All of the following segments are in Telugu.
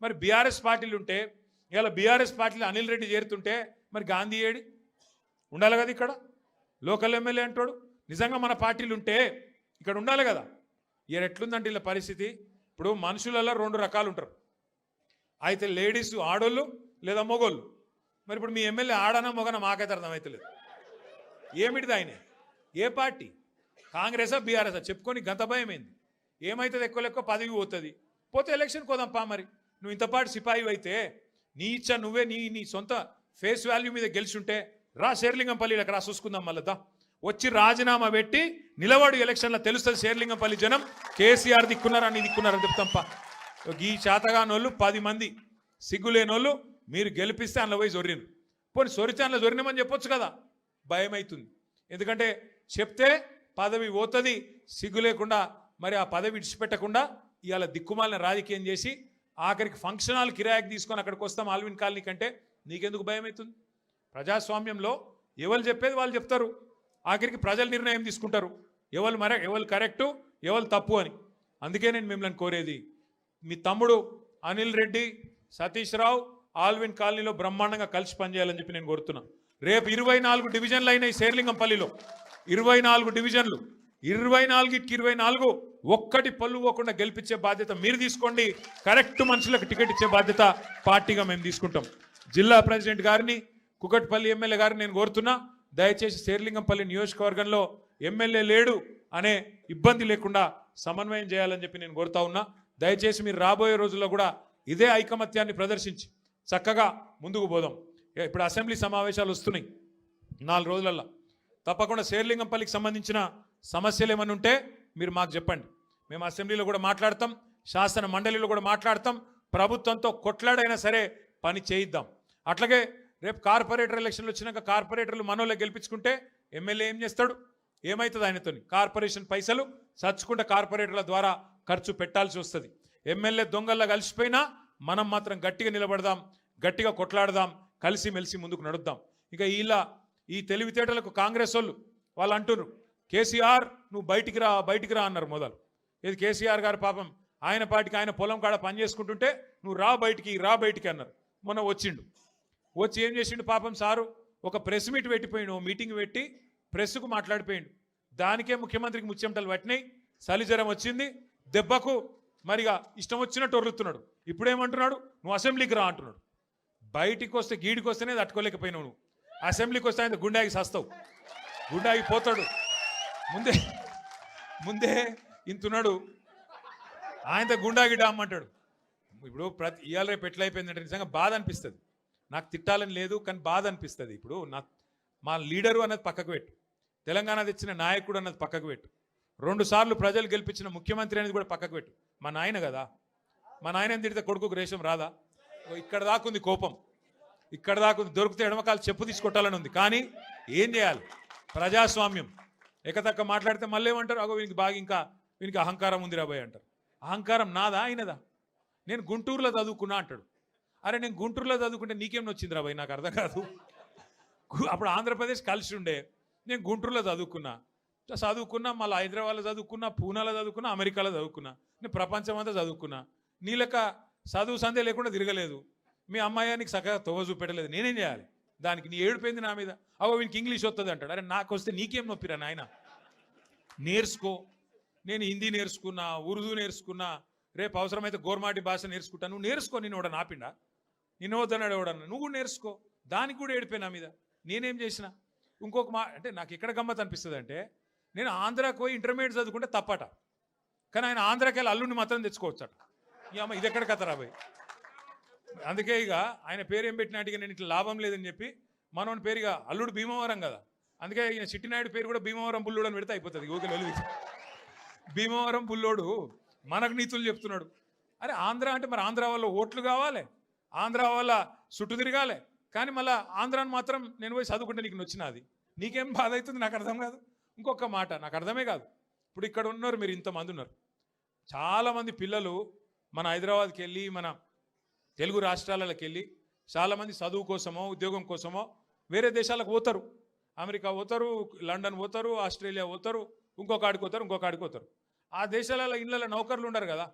మరి బీఆర్ఎస్ పార్టీలు ఉంటే ఇలా బీఆర్ఎస్ పార్టీలు అనిల్ రెడ్డి చేరుతుంటే మరి గాంధీ ఏడి ఉండాలి కదా, ఇక్కడ లోకల్ ఎమ్మెల్యే అంటాడు. నిజంగా మన పార్టీలు ఉంటే ఇక్కడ ఉండాలి కదా. ఇక ఎట్లుందంటే ఇలా పరిస్థితి, ఇప్పుడు మనుషులలో 2 రకాలు ఉంటారు, అయితే లేడీస్ ఆడోళ్ళు లేదా మొగోళ్ళు. మరి ఇప్పుడు మీ ఎమ్మెల్యే ఆడనా మొగనా మాకైతే అర్థమవుతలేదు. ఏమిటిది ఆయన, ఏ పార్టీ, కాంగ్రెసా బీఆర్ఎసా చెప్పుకొని గంత భయం ఏంది? ఏమవుతుంది, ఎక్కువ పదవి పోతుంది, పోతే ఎలక్షన్ కోదాంపా. మరి నువ్వు ఇంతపాటు సిపాయి అయితే నీ ఇచ్చా నువ్వే నీ సొంత ఫేస్ వాల్యూ మీద గెలిచుంటే రా శేర్లింగంపల్లికి రా చూసుకుందాం. మళ్ళా వచ్చి రాజీనామా పెట్టి నిలబడు, ఎలక్షన్లో తెలుస్తుంది శేర్లింగంపల్లి జనం కేసీఆర్ దిక్కున్నారా నీ దిక్కున్నారని చెప్తాంపా. ఈ చేతగానోళ్ళు 10 మంది సిగ్గులేనోళ్ళు మీరు గెలిపిస్తే అందులో పోయి జొర్రిను. పోనీ సొరితే అందులో జొరినమని చెప్పొచ్చు కదా, భయం అవుతుంది. ఎందుకంటే చెప్తే పదవి పోతుంది, సిగ్గు లేకుండా మరి ఆ పదవి విడిచిపెట్టకుండా ఇవాళ దిక్కుమాలిన రాజకీయం చేసి ఆఖరికి ఫంక్షన్ హాల్ కిరాయికి తీసుకొని అక్కడికి వస్తాం ఆల్విన్ కాలనీ కంటే నీకెందుకు భయం అవుతుంది? ప్రజాస్వామ్యంలో ఎవరు చెప్పేది వాళ్ళు చెప్తారు, ఆఖరికి ప్రజలు నిర్ణయం తీసుకుంటారు ఎవరు కరెక్టు ఎవరు తప్పు అని. అందుకే నేను మిమ్మల్ని కోరేది, మీ తమ్ముడు అనిల్ రెడ్డి, సతీష్ రావు ఆల్విన్ కాలనీలో బ్రహ్మాండంగా కలిసి పనిచేయాలని చెప్పి నేను కోరుతున్నా. రేపు 24 డివిజన్లు అయినాయి శేర్లింగంపల్లిలో, 24 డివిజన్లు, 24కి 24 ఒక్కటి పళ్ళు పోకుండా గెలిపించే బాధ్యత మీరు తీసుకోండి. కరెక్ట్ మనుషులకు టికెట్ ఇచ్చే బాధ్యత పార్టీగా మేము తీసుకుంటాం. జిల్లా ప్రెసిడెంట్ గారిని, కుకట్పల్లి ఎమ్మెల్యే గారిని నేను కోరుతున్నా, దయచేసి శేర్లింగంపల్లి నియోజకవర్గంలో ఎమ్మెల్యే లేడు అనే ఇబ్బంది లేకుండా సమన్వయం చేయాలని చెప్పి నేను కోరుతా ఉన్నా. దయచేసి మీరు రాబోయే రోజుల్లో కూడా ఇదే ఐకమత్యాన్ని ప్రదర్శించి చక్కగా ముందుకు పోదాం. ఇప్పుడు అసెంబ్లీ సమావేశాలు వస్తున్నాయి 4 రోజులల్లో, తప్పకుండా శేర్లింగంపల్లికి సంబంధించిన సమస్యలు ఏమైనా ఉంటే మీరు మాకు చెప్పండి. మేము అసెంబ్లీలో కూడా మాట్లాడతాం, శాసన మండలిలో కూడా మాట్లాడతాం, ప్రభుత్వంతో కొట్లాడైనా సరే పని చేయిద్దాం. అట్లాగే రేపు కార్పొరేటర్ ఎలక్షన్లు వచ్చినాక కార్పొరేటర్లు మనోళ్ళే గెలిపించుకుంటే ఎమ్మెల్యే ఏం చేస్తాడు, ఏమవుతుంది ఆయనతో? కార్పొరేషన్ పైసలు చచ్చుకుంటే కార్పొరేటర్ల ద్వారా ఖర్చు పెట్టాల్సి వస్తుంది. ఎమ్మెల్యే దొంగల్లా కలిసిపోయినా మనం మాత్రం గట్టిగా నిలబడదాం, గట్టిగా కొట్లాడదాం, కలిసిమెలిసి ముందుకు నడుద్దాం. ఇక ఈ తెలివితేటలకు కాంగ్రెస్ వాళ్ళు అంటున్నారు, కేసీఆర్ నువ్వు బయటికి రా అన్నారు మొదలు. ఇది కేసీఆర్ గారు పాపం ఆయన పాటికి ఆయన పొలం కాడ పని చేసుకుంటుంటే నువ్వు రా బయటికి అన్నారు. మొన్న వచ్చి ఏం చేసిండు పాపం సారు, ఒక ప్రెస్ మీట్ పెట్టిపోయిండు, మీటింగ్ పెట్టి ప్రెస్కు మాట్లాడిపోయిండు. దానికే ముఖ్యమంత్రికి ముచ్చెమటలు పట్టినాయి, చలిజ్వరం వచ్చింది, దెబ్బకు మరిగా ఇష్టం వచ్చినట్టు ఒర్రుతున్నాడు. ఇప్పుడేమంటున్నాడు, నువ్వు అసెంబ్లీకి రా అంటున్నాడు. బయటికి వస్తే గీడికి వస్తేనే తట్టుకోలేకపోయినావు నువ్వు, అసెంబ్లీకి వస్తే ఆయన గుండాకి సస్తావు, గుండాకి పోతాడు. ముందే ఇంతున్నాడు, ఆయనతో గుండాగిడ్డా అమ్మంటాడు. ఇప్పుడు ఇవాళ రేపు ఎట్లయిపోయిందంటే నిజంగా బాధ అనిపిస్తుంది. నాకు తిట్టాలని లేదు కానీ బాధ అనిపిస్తుంది. ఇప్పుడు మా లీడరు అన్నది పక్కకు పెట్టు, తెలంగాణ తెచ్చిన నాయకుడు అన్నది పక్కకు పెట్టు, 2 సార్లు ప్రజలు గెలిపించిన ముఖ్యమంత్రి అనేది కూడా పక్కకు పెట్టు. మా నాయన కదా, మా నాయన తిడితే కొడుకు రేషం రాదా? ఇక్కడ దాకుంది కోపం, ఇక్కడ దాకుంది, దొరికితే ఎడమకాలు చెప్పు తీసుకొట్టాలని ఉంది. కానీ ఏం చేయాలి, ప్రజాస్వామ్యం. ఎకతక్క మాట్లాడితే మళ్ళీ ఏమంటారు, అగో వీనికి అహంకారం ఉంది రాబోయ్ అంటారు. అహంకారం నాదా ఆయనదా? నేను గుంటూరులో చదువుకున్నా అంటాడు. అరే నేను గుంటూరులో చదువుకుంటే నీకేం వచ్చింది రాబోయ్, నాకు అర్థం కాదు. అప్పుడు ఆంధ్రప్రదేశ్ కలిసి ఉండే, నేను గుంటూరులో చదువుకున్నా, మళ్ళీ హైదరాబాద్లో చదువుకున్నా, పూనాలో చదువుకున్నా, అమెరికాలో చదువుకున్నా, నేను ప్రపంచం అంతా చదువుకున్నా. నీ లెక్క చదువు సందే లేకుండా తిరగలేదు. మీ అమ్మాయి నీకు చక్కగా తోవ చూపెట్టలేదు, నేనేం చేయాలి? దానికి నీ ఏడిపోయింది నా మీద. అవో వీనికి ఇంగ్లీష్ వస్తుంది అంటాడు. అరే నాకు వస్తే నీకేం నొప్పిరా నాయన, నేర్చుకో. నేను హిందీ నేర్చుకున్నా, ఉర్దూ నేర్చుకున్నా, రేపు అవసరమైతే గోర్మాటి భాష నేర్చుకుంటా. నువ్వు నేర్చుకో, నిన్ను ఎవడ నాపిండా, నిన్ను వద్దన్నాడు ఎవడన్నా, నువ్వు నేర్చుకో. దానికి కూడా ఏడిపోయి నా మీద, నేనేం చేసిన? ఇంకొక అంటే నాకు ఎక్కడ గమ్మత్ అనిపిస్తుంది అంటే, నేను ఆంధ్రాకి పోయి ఇంటర్మీడియట్ చదువుకుంటే తప్పట, కానీ ఆయన ఆంధ్రాకి వెళ్ళి అల్లుడిని మాత్రం తెచ్చుకోవచ్చట. అమ్మ ఇది ఎక్కడ కథ రాబోయ్. అందుకే ఇక ఆయన పేరు ఏం పెట్టినట్టుగా నేను ఇట్లా లాభం లేదని చెప్పి మనోని పేరుగా అల్లుడు భీమవరం కదా, అందుకే ఈయన చిట్టినాయుడు పేరు కూడా భీమవరం బుల్లోడు అని పెడితే అయిపోతుంది. ఓకే వెలుగు భీమవరం బుల్లోడు మనకు నీతులు చెప్తున్నాడు. అరే ఆంధ్ర అంటే మరి ఆంధ్ర వాళ్ళ ఓట్లు కావాలి, ఆంధ్ర వాళ్ళ చుట్టూ తిరగాలి, కానీ మళ్ళీ ఆంధ్రాని మాత్రం నేను పోయి చదువుకుంటే నీకు నచ్చినది, నీకేం బాధ అవుతుంది? నాకు అర్థం కాదు. ఇంకొక మాట నాకు అర్థమే కాదు. ఇప్పుడు ఇక్కడ ఉన్నారు మీరు, ఇంతమంది ఉన్నారు, చాలామంది పిల్లలు మన హైదరాబాద్కి వెళ్ళి మన తెలుగు రాష్ట్రాలకు వెళ్ళి చాలామంది చదువు కోసమో ఉద్యోగం కోసమో వేరే దేశాలకు పోతారు. అమెరికా పోతారు, లండన్ పోతారు, ఆస్ట్రేలియా పోతారు, ఇంకొక ఆడికి పోతారు. ఆ దేశాలలో ఇళ్ళలో నౌకర్లు ఉండరు కదా,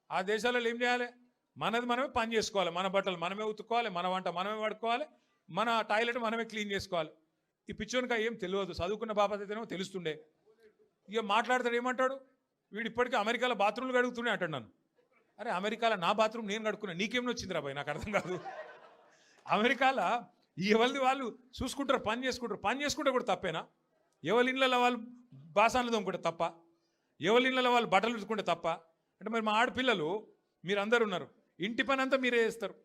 ఆ దేశాలలో ఏం చేయాలి? మనది మనమే పని చేసుకోవాలి, మన బట్టలు మనమే ఉతుక్కోవాలి, మన వంట మనమే వాడుకోవాలి, మన టాయిలెట్ మనమే క్లీన్ చేసుకోవాలి. ఈ పిచ్చోనికా ఏం తెలియదు, చదువుకున్న బాపత అయితేనేమో తెలుస్తుండే. ఇక మాట్లాడతాడు ఏమంటాడు, వీడు ఇప్పటికీ అమెరికాలో బాత్రూమ్లు కడుగుతూనే అంటాడు నన్ను. అరే అమెరికాలో నా బాత్రూమ్ నేను కడుక్కున్నా, నీకేం వచ్చిందిరా బాయ్, నాకు అర్థం కాదు. అమెరికాలో ఎవరిది వాళ్ళు చూసుకుంటారు, పని చేసుకుంటే కూడా తప్పేనా? ఎవరి ఇళ్ళలో వాళ్ళు బాసాన్లు తోముకుంటే తప్ప, ఎవరి ఇళ్ళలో వాళ్ళు బట్టలు ఉతుకుంటే తప్ప? అంటే మరి మా ఆడపిల్లలు మీరు అందరు ఉన్నారు, ఇంటి పని అంతా మీరే చేస్తారు,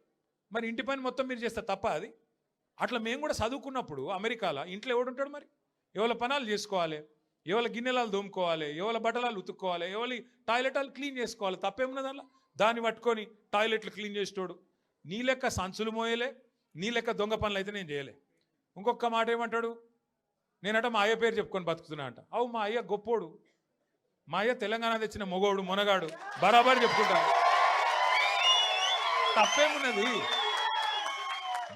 మరి ఇంటి పని మొత్తం మీరు చేస్తారు తప్ప అది? అట్లా మేము కూడా చదువుకున్నప్పుడు అమెరికాలో ఇంట్లో ఎవడుంటాడు మరి? ఎవరి పనాలు చేసుకోవాలి, ఎవరి గిన్నెలాలు దోముకోవాలి, ఎవరి బట్టలాలు ఉతుక్కోవాలి, ఎవరి టాయిలెటాలు క్లీన్ చేసుకోవాలి, తప్పేమున్నది అలా? దాన్ని పట్టుకొని టాయిలెట్లు క్లీన్ చేసేటోడు నీ లెక్క సంచులు మోయలే, నీ లెక్క దొంగ పనులు అయితే నేను చేయలే. ఇంకొక మాట ఏమంటాడు, నేనట మా అయ్య పేరు చెప్పుకొని బతుకుతున్నా అంట. అవు మా అయ్య గొప్పోడు, మా అయ్య తెలంగాణ తెచ్చిన మొగోడు మునగాడు, బరాబర్ చెప్పుకుంటా, తప్పేమున్నది?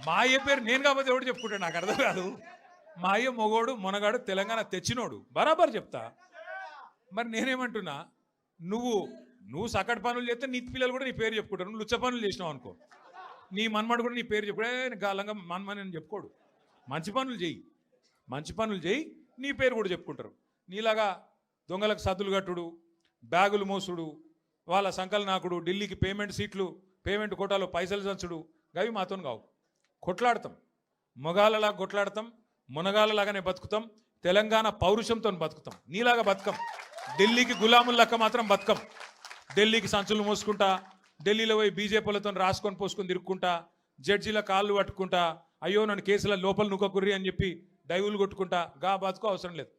మా అయ్య పేరు నేను కాబట్టి ఎవడు చెప్పుకుంటాడు, నాకు అర్థం కాదు. మా అయ్య మొగోడు మునగాడు తెలంగాణ తెచ్చినోడు, బరాబర్ చెప్తా. మరి నేనేమంటున్నా, నువ్వు సకట్ పనులు చేస్తే నీ పిల్లలు కూడా నీ పేరు చెప్పుకుంటారు. నువ్వు లుచ్చ పనులు చేసినావు అనుకో, నీ మన్మడు కూడా నీ పేరు చెప్పుడే గాలంగా మన్మని అని చెప్పుకోడు. మంచి పనులు చేయి, నీ పేరు కూడా చెప్పుకుంటారు. నీలాగా దొంగలకు సద్దులు కట్టుడు, బ్యాగులు మోసుడు, వాళ్ళ సంకల్ నాకుడు, ఢిల్లీకి పేమెంట్ కోటాలో పైసలు చంచుడు, గవి మాతో కావు. కొట్లాడతాం, మొగాళ్ళలాగా కొట్లాడతాం, మునగాళ్ళలాగానే బతుకుతాం, తెలంగాణ పౌరుషంతో బతుకుతాం. నీలాగా బతుకం, ఢిల్లీకి గులాముల లెక్క మాత్రం బతుకం. ఢిల్లీకి సంచులు మోసుకుంటా, ఢిల్లీలో పోయి బీజేపీలతో రాసుకొని పోసుకొని తిరుక్కుంటా, జడ్జీల కాళ్ళు పట్టుకుంటా, అయ్యో నన్ను కేసుల లోపల నుక్కకుర్రి అని చెప్పి డైవులు కొట్టుకుంటా, గా బతుకు అవసరం లేదు.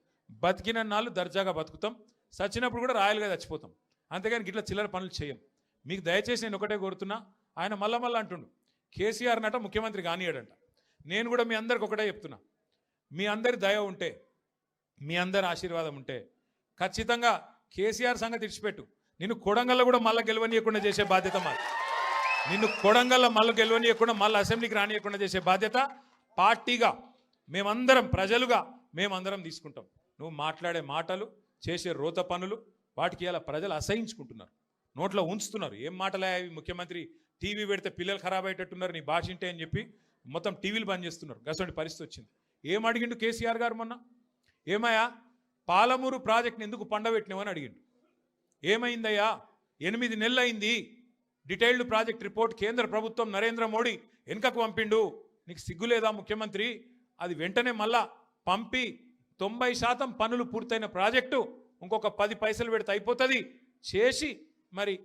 బతికిన నాళ్ళు దర్జాగా బతుకుతాం, చచ్చినప్పుడు కూడా రాయలుగా చచ్చిపోతాం. అంతేగాని ఇట్లా చిల్లర పనులు చేయం. మీకు దయచేసి నేను ఒకటే కోరుతున్నా, ఆయన మళ్ళా అంటుండు కేసీఆర్ నట ముఖ్యమంత్రి కానియాడంట. నేను కూడా మీ అందరికి ఒకటే చెప్తున్నా, మీ అందరి దయ ఉంటే, మీ అందరి ఆశీర్వాదం ఉంటే ఖచ్చితంగా కేసీఆర్ సంగతి ఇడిచిపెట్టు, నిన్ను కొడంగల్లో కూడా మళ్ళీ గెలవనీయకుండా చేసే బాధ్యత మాది. నిన్ను కొడంగల్లో మళ్ళీ గెలవనీయకుండా మళ్ళీ అసెంబ్లీకి రానియకుండా చేసే బాధ్యత పార్టీగా మేమందరం, ప్రజలుగా మేమందరం తీసుకుంటాం. నువ్వు మాట్లాడే మాటలు, చేసే రోత పనులు, వాటికి ఇలా ప్రజలు అసహించుకుంటున్నారు, నోట్లో ఉంచుతున్నారు. ఏం మాటలే అవి, ముఖ్యమంత్రి టీవీ పెడితే పిల్లలు ఖరాబ్ అయ్యేటట్టున్నారు నీ భాష ఇంటే అని చెప్పి మొత్తం టీవీలు బంద్ చేస్తున్నారు. గసంటి పరిస్థితి వచ్చింది. ఏం అడిగిండు కేసీఆర్ గారు మొన్న? ఏమయ్యా పాలమూరు ప్రాజెక్ట్ని ఎందుకు పండబెట్టినావని అడిగిండు. ఏమైందయ్యా, 8 నెలలు అయింది, డీటెయిల్డ్ ప్రాజెక్ట్ రిపోర్ట్ కేంద్ర ప్రభుత్వం నరేంద్ర మోడీ వెనుకకు పంపిండు, నీకు సిగ్గులేదా ముఖ్యమంత్రి? అది వెంటనే మళ్ళా పంపి 90% పనులు పూర్తయిన ప్రాజెక్టు ఇంకొక 10 పైసలు పెడితే అయిపోతుంది చేసి మరి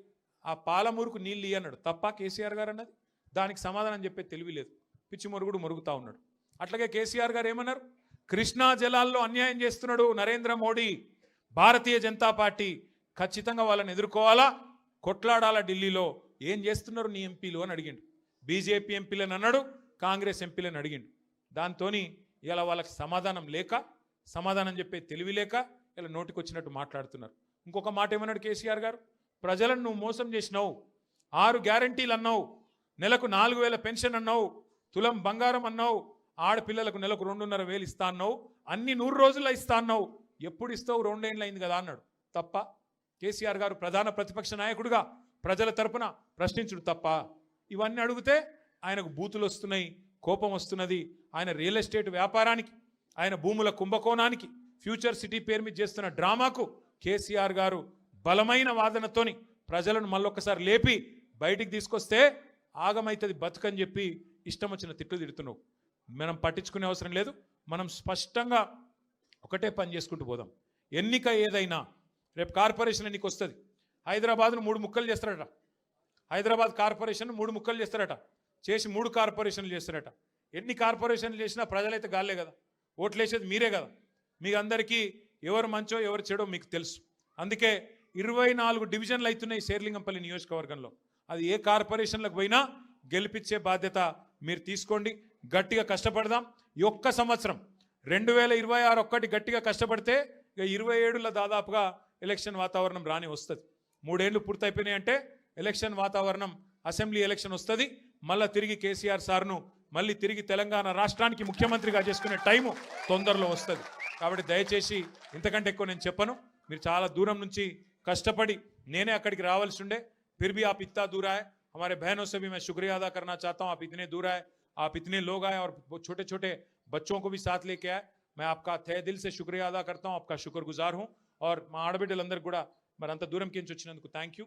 ఆ పాలమూరుకు నీళ్ళు అన్నాడు. తప్ప కేసీఆర్ గారు అన్నది? దానికి సమాధానం చెప్పే తెలివి లేదు, పిచ్చి మొరుగుడు మొరుగుతూ ఉన్నాడు. అట్లాగే కేసీఆర్ గారు ఏమన్నారు, కృష్ణా జలాల్లో అన్యాయం చేస్తున్నాడు నరేంద్ర మోడీ, భారతీయ జనతా పార్టీ ఖచ్చితంగా వాళ్ళని ఎదుర్కోవాలా, కొట్లాడాలా, ఢిల్లీలో ఏం చేస్తున్నారు నీ ఎంపీలు అని అడిగిండు. బీజేపీ ఎంపీలను అన్నాడు, కాంగ్రెస్ ఎంపీలను అడిగిండు. దాంతో ఇలా వాళ్ళకి సమాధానం చెప్పే తెలివి లేక ఇలా నోటికొచ్చినట్టు మాట్లాడుతున్నారు. ఇంకొక మాట ఏమన్నాడు కేసీఆర్ గారు, ప్రజలను నువ్వు మోసం చేసినావు, 6 గ్యారంటీలు అన్నావు, నెలకు 4,000 పెన్షన్ అన్నావు, తులం బంగారం అన్నావు, ఆడపిల్లలకు నెలకు 2,500 ఇస్తా అన్నావు, అన్ని 100 రోజుల్లో ఇస్తా అన్నావు, ఎప్పుడు ఇస్తావు? 2 ఏళ్ళు అయింది కదా అన్నాడు. తప్ప కేసీఆర్ గారు ప్రధాన ప్రతిపక్ష నాయకుడిగా ప్రజల తరపున ప్రశ్నించుడు తప్ప? ఇవన్నీ అడిగితే ఆయనకు బూతులు వస్తున్నాయి, కోపం వస్తున్నది. ఆయన రియల్ ఎస్టేట్ వ్యాపారానికి, ఆయన భూముల కుంభకోణానికి, ఫ్యూచర్ సిటీ పేరు మీద చేస్తున్న డ్రామాకు కేసీఆర్ గారు బలమైన వాదనతోని ప్రజలను మళ్ళొక్కసారి లేపి బయటికి తీసుకొస్తే ఆగమైతుంది బతుకని చెప్పి ఇష్టం వచ్చిన తిట్లు తిడుతున్నావు. మనం పట్టించుకునే అవసరం లేదు. మనం స్పష్టంగా ఒకటే పని చేసుకుంటూ పోదాం. ఎన్నిక ఏదైనా, రేపు కార్పొరేషన్ ఎన్నిక వస్తుంది, హైదరాబాద్ను 3 ముక్కలు చేస్తారట. హైదరాబాద్ కార్పొరేషన్ 3 ముక్కలు చేస్తారట, చేసి 3 కార్పొరేషన్లు చేస్తారట. ఎన్ని కార్పొరేషన్లు చేసినా ప్రజలైతే గాలే కదా, ఓట్లు వేసేది మీరే కదా. మీకు అందరికీ ఎవరు మంచో ఎవరు చెడో మీకు తెలుసు. అందుకే 24 డివిజన్లు అవుతున్నాయి శేర్లింగంపల్లి నియోజకవర్గంలో. అది ఏ కార్పొరేషన్లకు పోయినా గెలిపించే బాధ్యత మీరు తీసుకోండి. గట్టిగా కష్టపడదాం. ఈ ఒక్క సంవత్సరం 2026 ఒక్కటి గట్టిగా కష్టపడితే ఇక 27లో దాదాపుగా ఎలక్షన్ వాతావరణం రాని వస్తుంది. 3 ఏళ్ళు పూర్తయిపోయినాయి అంటే ఎలక్షన్ వాతావరణం, అసెంబ్లీ ఎలక్షన్ వస్తుంది. మళ్ళీ తిరిగి కేసీఆర్ సార్ను మళ్ళీ తిరిగి తెలంగాణ రాష్ట్రానికి ముఖ్యమంత్రిగా చేసుకునే టైము తొందరలో వస్తుంది. కాబట్టి దయచేసి ఇంతకంటే ఎక్కువ నేను చెప్పను. మీరు చాలా దూరం నుంచి కష్టపడి, నేనే అక్కడికి రావాల్సి ఉండే, ఫిర్ భీ ఆప్ ఇత్తా దూరా హై, हमारे बहनों से भी मैं शुक्रिया अदा करना चाहता हूं। आप इतने दूर आए, आप इतने लोग आए और छोटे छोटे बच्चों को भी साथ लेके आए। मैं आपका तहे दिल से शुक्रिया अदा करता हूं, आपका शुक्रगुजार हूं। और మా ఆడబిడ్డలందరూ కూడా మరి అంత దూరం కించి వచ్చినందుకు థ్యాంక్ యూ।